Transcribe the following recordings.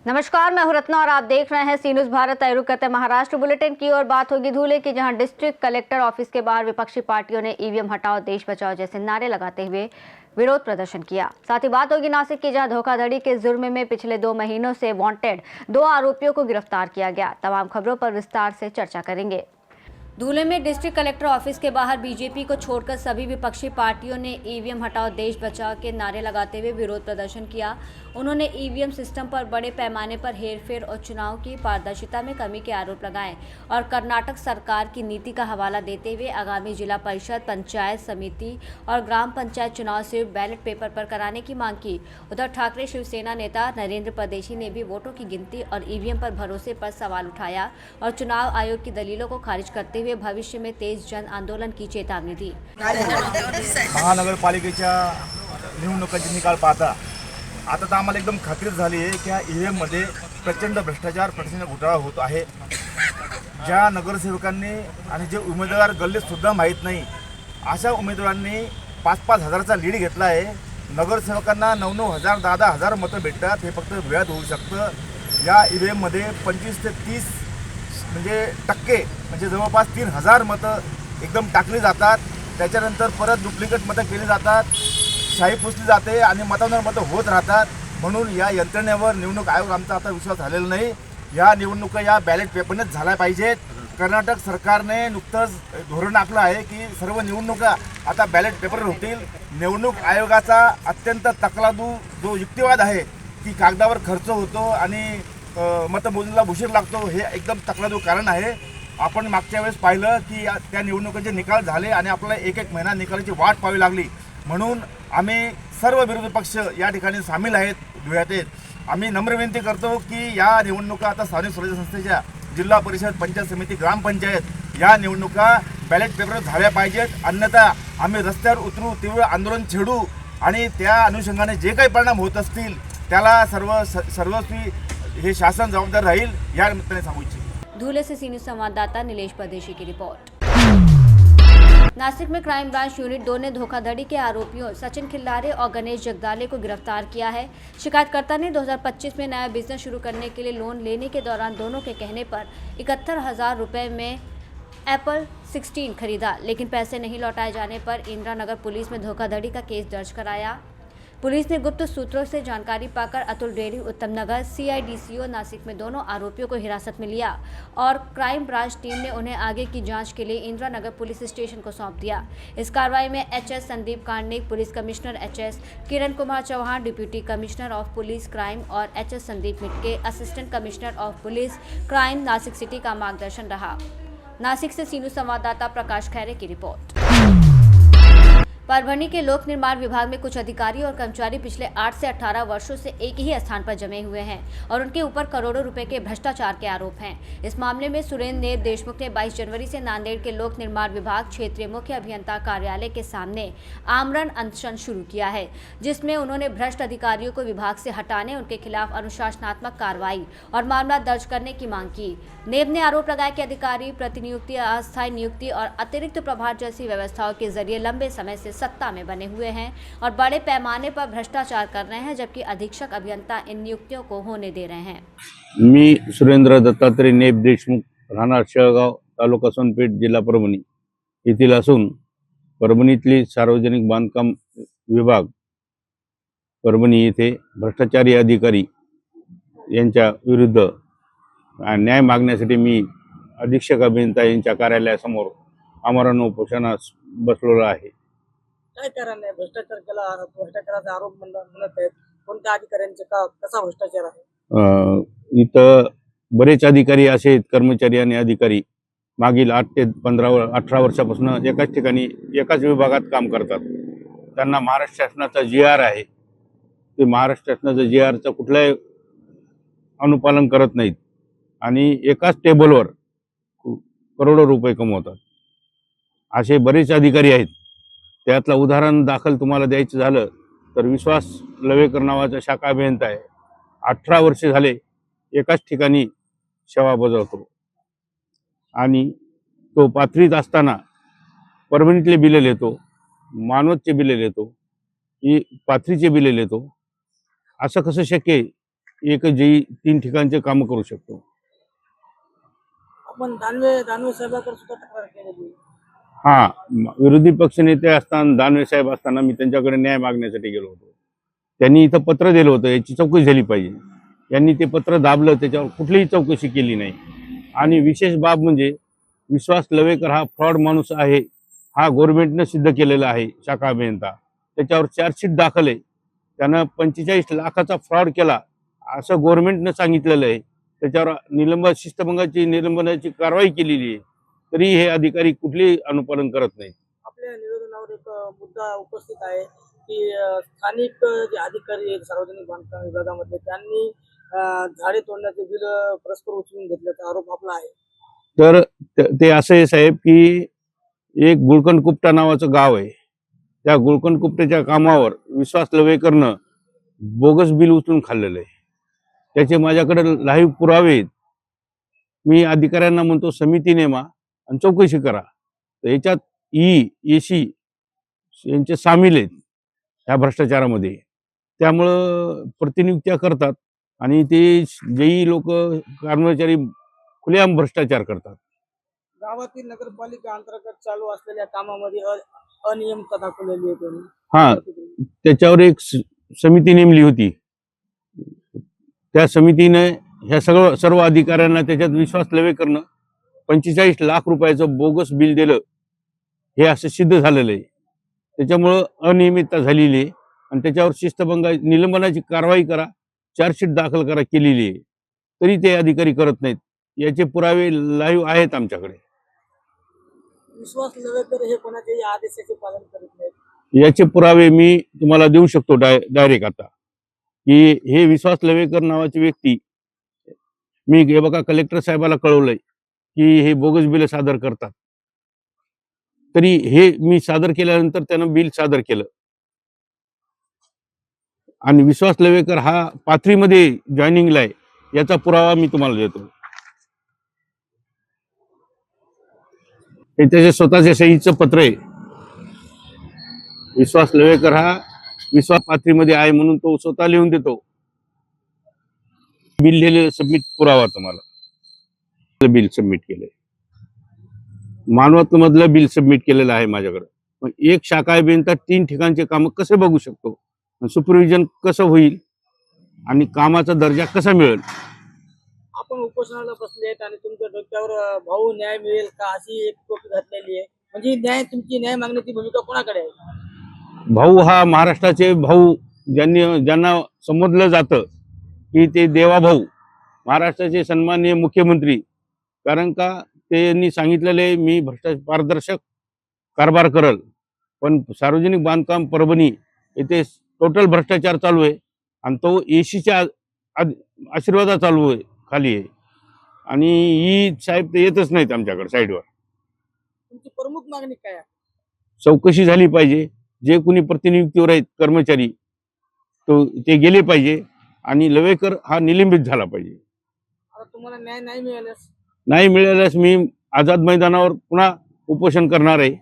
नमस्कार, मैं हूं रत्ना और आप देख रहे हैं सी न्यूज़ भारत। रुक करते महाराष्ट्र बुलेटिन की और बात होगी धूले की, जहां डिस्ट्रिक्ट कलेक्टर ऑफिस के बाहर विपक्षी पार्टियों ने ईवीएम हटाओ देश बचाओ जैसे नारे लगाते हुए विरोध प्रदर्शन किया। साथ ही बात होगी नासिक की, जहां धोखाधड़ी के जुर्म में पिछले 2 महीनों से वांटेड 2 आरोपियों को गिरफ्तार किया गया। तमाम खबरों पर विस्तार से चर्चा करेंगे। धूले में डिस्ट्रिक्ट कलेक्टर ऑफिस के बाहर बीजेपी को छोड़कर सभी विपक्षी पार्टियों ने ईवीएम हटाओ देश बचाओ के नारे लगाते हुए विरोध प्रदर्शन किया। उन्होंने ईवीएम सिस्टम पर बड़े पैमाने पर हेरफेर और चुनाव की पारदर्शिता में कमी के आरोप लगाए और कर्नाटक सरकार की नीति का हवाला देते हुए आगामी जिला परिषद, पंचायत समिति और ग्राम पंचायत चुनाव सिर्फ बैलेट पेपर पर कराने की मांग की। उद्धव ठाकरे शिवसेना नेता नरेंद्र परदेशी ने भी वोटों की गिनती और ईवीएम पर भरोसे पर सवाल उठाया और चुनाव आयोग की दलीलों को खारिज करते हुए भविष्य में तेज जन आंदोलन की चेतावनी दी। महानगरपालिकेच्या निवडणुकांचे निकाल पाहता आता तर आम्हाला एकदम खात्री झाली आहे की ईव्हीएम मध्ये प्रचंड भ्रष्टाचार, प्रचंड घोटाळा होत आहे। ज्या नगरसेवकांनी आणि जे उमेदवार गल्लीत सुद्धा माहीत नाही अशा उमेदवारांनी 5-5 हजाराचा लीड घेतला आहे। नगरसेवकांना 9-9 हजार, 10-10 हजार मतं भेटतात। हे फक्त वेळात होऊ शकतं। या ईव्हीएम मध्ये 25 ते 30 टक्के म्हणजे जवळपास 3000 मतं एकदम टाकली जातात। त्याच्यानंतर परत डुप्लिकेट मतं केली जातात, शाही पुसली जाते आणि मतांवर मतं होत राहतात। म्हणून या यंत्रणेवर निवडणूक आयोग आमचा आता विश्वास झालेला नाही। या निवडणुका या बॅलेट पेपरनेच झाल्या पाहिजेत। कर्नाटक सरकारने नुकतंच धोरण आखलं आहे की सर्व निवडणुका आता बॅलेट पेपरवर होतील। निवडणूक आयोगाचा अत्यंत तकलादू जो युक्तिवाद आहे की कागदावर खर्च होतो आणि मतमोजणीला उशीर लागतो, हे एकदम तकलादू कारण आहे। आपण मागच्या वेळेस पाहिलं की त्या निवडणुकीचे निकाल झाले आणि आपल्याला एक महिना निकालाची वाट पाहावी लागली। म्हणून आम्ही सर्व विरोधी पक्ष या ठिकाणी सामील आहेत, धुळ्यात आहेत। आम्ही नम्र विनंती करतो की या निवडणुका आता स्थानिक स्वराज्य संस्थेच्या जिल्हा परिषद, पंचायत समिती, ग्रामपंचायत या निवडणुका बॅलेट पेपरवर झाल्या पाहिजेत। अन्यथा आम्ही रस्त्यावर उतरू, तीव्र आंदोलन छेडू आणि त्या अनुषंगाने जे काही परिणाम होत असतील त्याला सर्वस्वी हे शासन जबाबदार राहील, या निमित्ताने सांगू इच्छितो। धूले से सी न्यूज़ संवाददाता नीलेश परदेशी की रिपोर्ट। नासिक में क्राइम ब्रांच यूनिट 2 ने धोखाधड़ी के आरोपियों सचिन खिल्लारे और गणेश जगदाले को गिरफ्तार किया है। शिकायतकर्ता ने 2025 में नया बिजनेस शुरू करने के लिए लोन लेने के दौरान दोनों के कहने पर 71,000 रुपये में एप्पल 16 खरीदा, लेकिन पैसे नहीं लौटाए जाने पर इंदिरा नगर पुलिस में धोखाधड़ी का केस दर्ज कराया। पुलिस ने गुप्त सूत्रों से जानकारी पाकर अतुल डेरी, उत्तम नगर, CIDCO नासिक में दोनों आरोपियों को हिरासत में लिया और क्राइम ब्रांच टीम ने उन्हें आगे की जांच के लिए इंदिरा नगर पुलिस स्टेशन को सौंप दिया। इस कार्रवाई में HS Sandeep Karnik, police commissioner HS, Kiran Kumar Chauhan, deputy commissioner of police crime और HS Sandeep Mitke, assistant commissioner of police crime Nashik city का मार्गदर्शन रहा। नासिक से सी न्यूज़ संवाददाता प्रकाश खैरे की रिपोर्ट। परभणी के लोक निर्माण विभाग में कुछ अधिकारी और कर्मचारी पिछले 8 से 18 वर्षों से एक ही स्थान पर जमे हुए हैं और उनके ऊपर करोड़ों रुपए के भ्रष्टाचार के आरोप हैं। इस मामले में सुरेंद्र देशमुख ने 22 जनवरी से नांदेड़ के लोक निर्माण विभाग क्षेत्रीय मुख्य अभियंता कार्यालय के सामने आमरण अनशन शुरू किया है, जिसमें उन्होंने भ्रष्ट अधिकारियों को विभाग से हटाने, उनके खिलाफ अनुशासनात्मक कार्रवाई और मामला दर्ज करने की मांग की। नेब ने आरोप लगाया कि अधिकारी प्रतिनियुक्ति, अस्थायी नियुक्ति और अतिरिक्त प्रभार जैसी व्यवस्थाओं के जरिए लंबे समय से सत्ता में बने हुए हैं और बड़े पैमाने पर भ्रष्टाचार कर रहे हैं, जबकि अधीक्षक अभियंता इन नियुक्तियों को होने दे रहे हैं। मी सुरेंद्र दत्तात्रय नेब देशमुख, राहणार शेळगाव, तालुका सोनपेठ, जिल्हा परभणी येथील असून परभणीतली सार्वजनिक बांधकाम विभाग परभणी येथे भ्रष्टाचारी अधिकारी यांच्या विरुद्ध न्याय मागण्यासाठी मी अधीक्षक अभियंता यांच्या कार्यालयासमोर आमरण उपोषणास बसलेलो आहे। काय कारण आहे? भ्रष्टाचार केला, भ्रष्टाचाराचा आरोप म्हणत आहेत। कोणत्या अधिकाऱ्यांचा कसा भ्रष्टाचार आहे? इथं बरेच अधिकारी असे आहेत, कर्मचारी आणि अधिकारी मागील 8 ते 18 वर्षापासून एकाच ठिकाणी एकाच विभागात काम करतात। त्यांना महाराष्ट्र शासनाचा GR आहे, ते महाराष्ट्र शासनाचा GRचा कुठलाही अनुपालन करत नाहीत आणि एकाच टेबलवर करोडो रुपये कमवतात। असे बरेच अधिकारी आहेत। त्यातलं उदाहरण दाखल तुम्हाला द्यायचं झालं तर विश्वास लवेकर नावाचा शाखा अभियंता आहे, 18 वर्षे झाले एकाच ठिकाणी सेवा बजावतो आणि तो पाथरीत असताना परभणीतले बिलं लिहितो, मानवतचे बिलं लिहितो, ही पाथरीचे बिलं लिहितो. असं कसं शक्य आहे? एक जेई 3 ठिकाणचे कामं करू शकतो. आपण दानवे साहेबांकडे सुद्धा तक्रार केलेली आहे. हा, विरोधी पक्षनेते असताना, दानवे साहेब असताना मी त्यांच्याकडे न्याय मागण्यासाठी गेलो होतो. त्यांनी इथं पत्र दिलं होतं, याची चौकशी झाली पाहिजे. यांनी ते पत्र दाबलं, त्याच्यावर कुठलीही चौकशी केली नाही. आणि विशेष बाब म्हणजे विश्वास लवेकर हा फ्रॉड माणूस आहे, हा गव्हर्नमेंटनं सिद्ध केलेला आहे. शाखा अभियंता, त्याच्यावर चार्जशीट दाखल आहे. त्यानं 45 लाखाचा फ्रॉड केला असं गव्हर्नमेंटनं सांगितलेलं आहे. त्याच्यावर शिस्तभंगाची निलंबनाची कारवाई केलेली आहे. तरी हे अधिकारी कुठलेही अनुपालन करत नाहीत. आपल्या निवेदनावर एक मुद्दा उपस्थित आहे की स्थानिक जे अधिकारी आहेत सार्वजनिक बांधकाम विभागामध्ये त्यांनी झाडे तोडण्याचे बिल परस्पर उचलून घेतल्याचा आरोप आपला आहे. तर ते असं आहे साहेब की एक गुळकणकुपटा नावाचं गाव आहे. त्या गुळकणकुपट्याच्या कामावर विश्वास लवेकरनं बोगस बिल उचलून खाल्लेलं आहे. त्याचे माझ्याकडे लाईव्ह पुरावे आहेत. मी अधिकाऱ्यांना म्हणतो समिती नेमा आणि चौकशी करा. तर याच्यात एसी यांचे सामील आहेत ह्या भ्रष्टाचारामध्ये. त्यामुळं प्रतिनियुक्त्या करतात आणि ते जेही लोक कर्मचारी खुलेआम भ्रष्टाचार करतात. गावातील नगरपालिका अंतर्गत चालू असलेल्या कामामध्ये अनियमितता दाखवलेली आहे त्यांनी. हा, त्याच्यावर एक समिती नेमली होती. त्या समितीने ह्या सर्व अधिकाऱ्यांना त्याच्यात विश्वास लवेकरनं 45 लाख रुपयाचं बोगस बिल दिलं, हे असं सिद्ध झालेलं आहे. त्याच्यामुळं अनियमितता झालेली आहे आणि त्याच्यावर शिस्तभंग निलंबनाची कारवाई करा, चार्जशीट दाखल करा केलेली आहे. तरी ते अधिकारी करत नाहीत. याचे पुरावे लाईव्ह आहेत आमच्याकडे. विश्वास लवेकर हे कोणाच्याही आदेशाचे पालन करत नाहीत. याचे पुरावे मी तुम्हाला देऊ शकतो डायरेक्ट आता, की हे विश्वास लवेकर नावाची व्यक्ती, मी हे बघा कलेक्टर साहेबाला कळवलंय की हे बोगस बिल सादर करतात. तरी हे मी सादर केल्यानंतर त्यानं बिल सादर केलं. आणि विश्वास लवेकर हा पाथरीमध्ये जॉईनिंगला आहे, याचा पुरावा मी तुम्हाला देतो. हे त्याच्या स्वतःच्या सहीचं पत्र आहे. विश्वास लवेकर हा विश्वास पाथरीमध्ये आहे म्हणून तो स्वतः लिहून देतो. बिल लिहिलेलं सबमिट पुरावा तुम्हाला. बिल सबमिट केलंय, मानवत मधलं बिल सबमिट केलेलं आहे माझ्याकडे. मग एक शाखा अभियंता 3 ठिकाणचे काम कसे बघू शकतो? सुपरविजन कसं होईल आणि कामाचा दर्जा कसा मिळेल? आपण उपोषणाला बसले आहेत आणि तुमच्या डोक्यावर भाऊ न्याय मिळेल का अशी एक टोपी घातलेली आहे. म्हणजे तुमची न्याय मागण्याची भूमिका कोणाकडे आहे? भाऊ हा महाराष्ट्राचे भाऊ, ज्यांना संबोधलं जातं की ते देवा भाऊ, महाराष्ट्राचे सन्माननीय मुख्यमंत्री. कारण का त्यांनी सांगितलेले मी पारदर्शक कारभार करल, पण सार्वजनिक बांधकाम परभणी येथे टोटल भ्रष्टाचार चालू आहे आणि तो एसीच्या आशीर्वादा चालू आहे, खाली आहे. आणि ही साहेब ते येतच नाहीत आमच्याकडे साईडवर. तुमची प्रमुख मागणी काय आहे? चौकशी झाली पाहिजे. जे कोणी प्रतिनियुक्तीवर आहेत कर्मचारी ते गेले पाहिजे आणि लवेकर हा निलंबित झाला पाहिजे. आता तुम्हाला न्याय नाही मिळाल्यास मी आझाद मैदानावर पुन्हा उपोषण करणार आहे.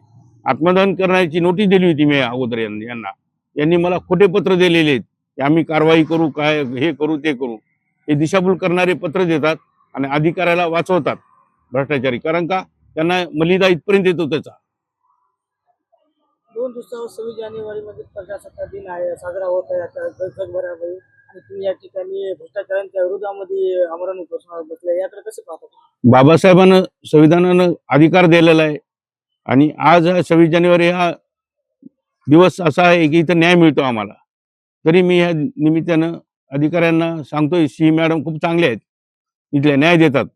आत्मदान करण्याची नोटीस दिली होती मी अगोदर यांना. यांनी मला खोटे पत्र दिलेले आहेत की आम्ही कारवाई करू, काय हे करू ते करू. हे दिशाभूल करणारे पत्र देतात आणि अधिकाऱ्याला वाचवतात भ्रष्टाचारी. कारण का त्यांना मलिदा इथपर्यंत येतो त्याचा. 2 दिवसावर 26 जानेवारीमध्ये प्रजासत्ताक दिन आहे, साजरा होत आहे आता जगभरामध्ये, आणि तुम्ही या ठिकाणी भ्रष्टाचारांच्या विरोधामध्ये आमरण उपोषणावर बसले, याकडे कसे पाहता? बाबासाहेबांना संविधानानं अधिकार दिलेला आहे आणि आज 26 जानेवारी हा दिवस असा आहे की इथं न्याय मिळतो आम्हाला. तरी मी ह्या निमित्तानं अधिकाऱ्यांना सांगतोय, सी मॅडम खूप चांगले आहेत, इथले न्याय देतात.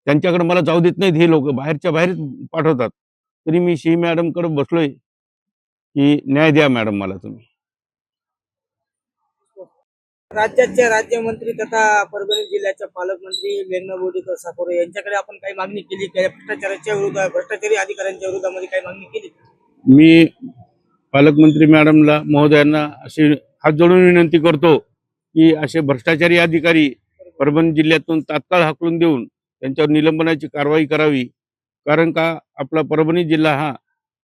त्यांच्याकडे मला जाऊ देत नाहीत, हे लोक बाहेरच्या बाहेर पाठवतात. तरी मी सी मॅडमकडे बसलोय की न्याय द्या मॅडम मला तुम्ही. राज्याचे राज्यमंत्री तथा परभणी जिल्ह्याचे पालकमंत्री मेघना बोर्डीकर साकोरे यांच्याकडे आपण काही मागणी केली का? भ्रष्टाचाराच्या विरोधात, भ्रष्टाचारी अधिकाऱ्यांच्या विरोधामध्ये काही मागणी केली? मी पालकमंत्री मॅडमला महोदयांना अशी हात जोडून विनंती करतो की असे भ्रष्टाचारी अधिकारी परभणी जिल्ह्यातून तात्काळ हाकलून देऊन त्यांच्यावर निलंबनाची कारवाई करावी. कारण का आपला परभणी जिल्हा हा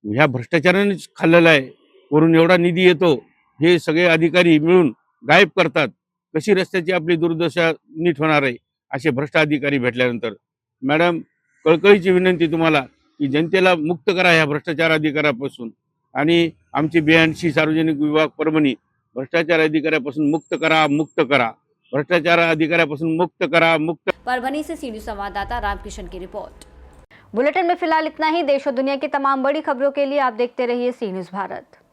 ह्या भ्रष्टाचारानेच खाल्लेला आहे. वरून एवढा निधी येतो, हे सगळे अधिकारी मिळून गायब करतात. कशी रस्त्याची आपली दुर्दशा नीट होणार आहे असे भ्रष्ट अधिकारी भेटल्यानंतर? मॅडम, कळकळीची विनंती तुम्हाला की जनतेला मुक्त करा ह्या भ्रष्टाचार अधिकाऱ्यापासून आणि आमची 82 सार्वजनिक विभाग परभणी भ्रष्टाचार अधिकाऱ्यापासून मुक्त करा, मुक्त करा, भ्रष्टाचार अधिकाऱ्यापासून मुक्त करा, मुक्त। परभनी से सी न्यूज़ संवाददाता रामकिशन की रिपोर्ट। बुलेटिन में फिलहाल इतना ही। देश और दुनिया की तमाम बड़ी खबरों के लिए आप देखते रहिए सी न्यूज़ भारत।